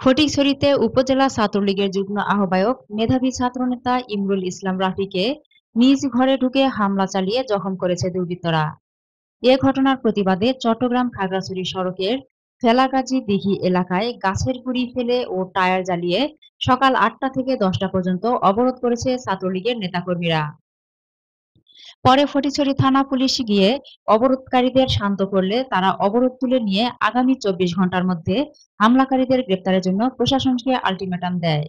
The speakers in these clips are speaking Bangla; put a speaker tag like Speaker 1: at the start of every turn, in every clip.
Speaker 1: ফটিকছড়িতে উপজেলা ছাত্রলীগের যুগ্ম আহ্বায়ক মেধাবী ছাত্রনেতা ইমরুল ইসলাম রাফিকে নিজ ঘরে ঢুকে হামলা চালিয়ে জখম করেছে দুর্বৃত্তরা। এ ঘটনার প্রতিবাদে চট্টগ্রাম খাগড়াছড়ি সড়কের ফেলাগাজী দিঘি এলাকায় গাছের গুঁড়ি ফেলে ও টায়ার জ্বালিয়ে সকাল ৮টা থেকে ১০টা পর্যন্ত অবরোধ করেছে ছাত্রলীগের নেতাকর্মীরা। পরে ফটিকছড়ি থানা পুলিশ গিয়ে অবরোধকারীদের শান্ত করলে তারা অবরোধ তুলে নিয়ে আগামী ২৪ ঘণ্টার মধ্যে হামলাকারীদের গ্রেপ্তারের জন্য প্রশাসনকে আলটিমেটাম দেয়।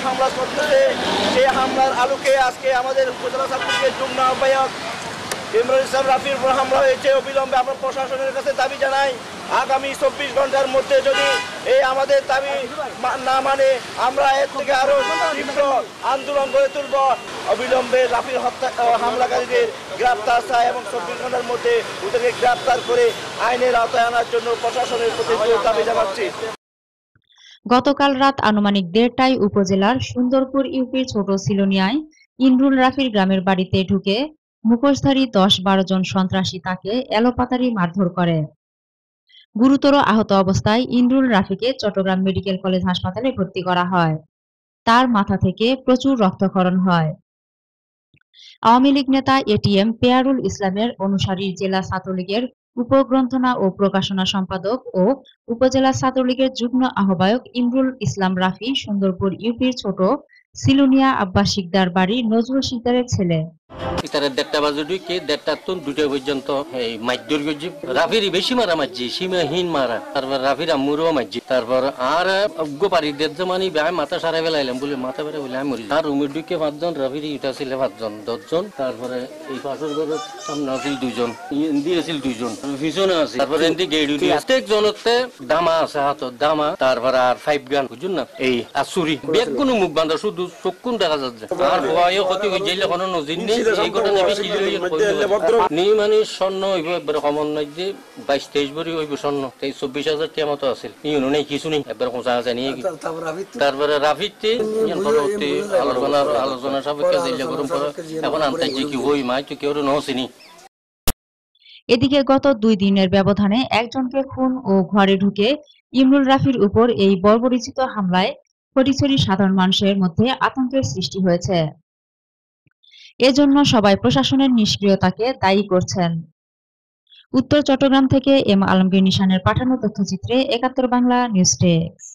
Speaker 2: হামলা করতেছে, সেই হামলার আলোকে আজকে আমাদের উপজেলা ছাত্রলীগের যুগ্ম আহ্বায়ক ইমরুল ইসলাম রাফির উপর হামলা হয়েছে। অবিলম্বে আমরা প্রশাসনের কাছে দাবি জানাই, আগামী ২৪ ঘন্টার মধ্যে যদি এই আমাদের দাবি না মানে আমরা এর থেকে আরো তীব্র আন্দোলন গড়ে তুলব। অবিলম্বে রাফির হত্যা হামলাকারীদের গ্রেপ্তার চাই এবং ২৪ ঘন্টার মধ্যে ওদেরকে গ্রেপ্তার করে আইনের আওতায় আনার জন্য প্রশাসনের প্রতি দাবি জানাচ্ছি।
Speaker 1: গতকাল রাত আনুমানিক ১:৩০টায় উপজেলার সুন্দরপুর ইউপির ছোট সিলোনিয়ায় ইমরুল রাফির গ্রামের বাড়িতে ঢুকে মুখোশধারী ১০-১২ জন সন্ত্রাসী তাকে এলোপাতাড়ি মারধর করে। গুরুতর আহত অবস্থায় ইমরুল রাফিকে চট্টগ্রাম মেডিকেল কলেজ হাসপাতালে ভর্তি করা হয়। তার মাথা থেকে প্রচুর রক্তক্ষরণ হয়। আওয়ামী লীগ নেতা এটিএম পেয়ারুল ইসলামের অনুসারী জেলা ছাত্রলীগের উপগ্রন্থনা ও প্রকাশনা সম্পাদক ও উপজেলা ছাত্রলীগের যুগ্ম আহ্বায়ক ইমরুল ইসলাম রাফি সুন্দরপুর ইউপির ছোট সিলুনিয়া আব্বাস শিকদার বাড়ি নজরুল শিকদারের ছেলে।
Speaker 3: ইতারে ১:৩০ বাজে ঢুকে ১:৩০ তো ২টা পর্যন্ত এই মাইদুর গজি রাফির বেশি মারা মারছি, সীমাহীন মারা। তারপর রাফির আম্মুরও মারছি। তারপর আর গোপারি দেড়জমানি ভাই মাথা সারা বেলাইলাম বলে মাথা বেড়ে বলে আমি মরি। আর রুমের ঢুকে ৫ জন, রাফির ইটা ছিল ৫ জন, ১০ জন। তারপরে এই পাশের ঘরের সামনে আছিল ২ জন, এন্দি আছিল ২ জন, পিছনে আছে। তারপরে এন্দি গেড়ি প্রত্যেক জনতে দামা আছে হাতত দামা, তারপর আর ৫ গান বুঝুন না এই আসুরি বেগ কোনো মুখ বান্ধা শুধু চক্ষুন দেখা যাচ্ছে। আর ভয় ক্ষতি হয়ে যাইলে কোনো নজির নেই। এই ঘটনা বেশি নি মানে স্বর্ণ হইব একবার কমন নাই যে ২২-২৩ ভরি হইব স্বর্ণ। ২৪,০০০ টাকা মতো আছিল। ইউনো নেই কিছু নেই, একবার খোঁচা আছে নিয়ে। তারপরে রাফিতে আলোচনা সাপেক্ষে জিল্লা গরম করে এখন আনতে যে কি হই মাই তো কেউ নহসিনি।
Speaker 1: এদিকে গত ২ দিনের ব্যবধানে একজনকে খুন ও ঘরে ঢুকে ইমরুল রাফির উপর এই বর্বরোচিত হামলায় ফটিকছড়ির সাধারণ মানুষের মধ্যে আতঙ্কের সৃষ্টি হয়েছে। এজন্য সবাই প্রশাসনের নিষ্ক্রিয়তাকে দায়ী করছেন। উত্তর চট্টগ্রাম থেকে এম আলমগীর নিশানের পাঠানো তথ্যচিত্রে ৭১ বাংলা নিউজ ডেস্ক।